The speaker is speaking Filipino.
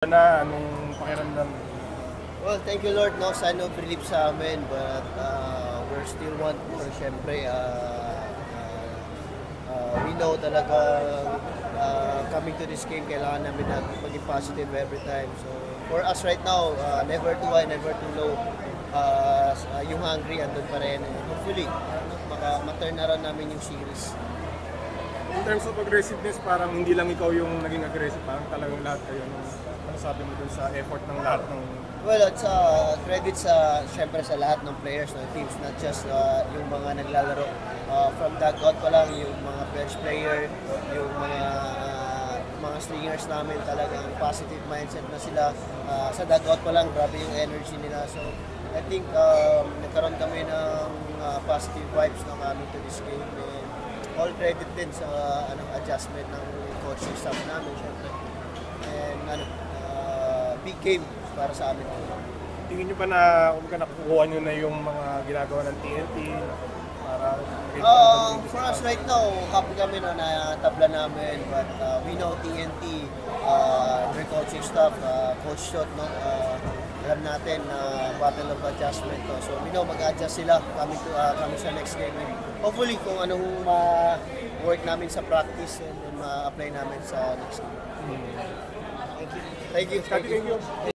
Na anong pakiramdam? Well, thank you Lord, no, sa relief sa amin, but we're still want more. Siyempre, we know talaga coming to this game, kailangan namin maging positive every time. So, for us right now, never too high, never too low. Yung hungry, andun pa rin. And hopefully, ma-turn na rin namin yung series. In terms of aggressiveness, parang hindi lang ikaw yung naging aggressive, parang talagang lahat kayo. Ano sabi mo dun sa effort ng lahat ng... Well, it's credit syempre sa lahat ng players ng teams, not just yung mga naglalaro. From dugout pa lang, yung mga bench player, yung mga slingers namin, talagang positive mindset na sila. Sa dugout pa lang, grabe yung energy nila. So, I think nagkaroon kami ng positive vibes na kami to this game. And all credit din sa adjustment ng coaching staff namin, syempre. And big game para sa amin. Tingin nyo ba na nakukuha nyo na yung mga ginagawa ng TNT? For us right now, happy kami na tabla namin, but we know TNT, their coaching staff, Coach Shot, no? Alam natin na battle of adjustment to. So we know mag-adjust sila kami sa next game. And hopefully kung anong work namin sa practice and ma-apply namin sa next game. Thank you. Thank you.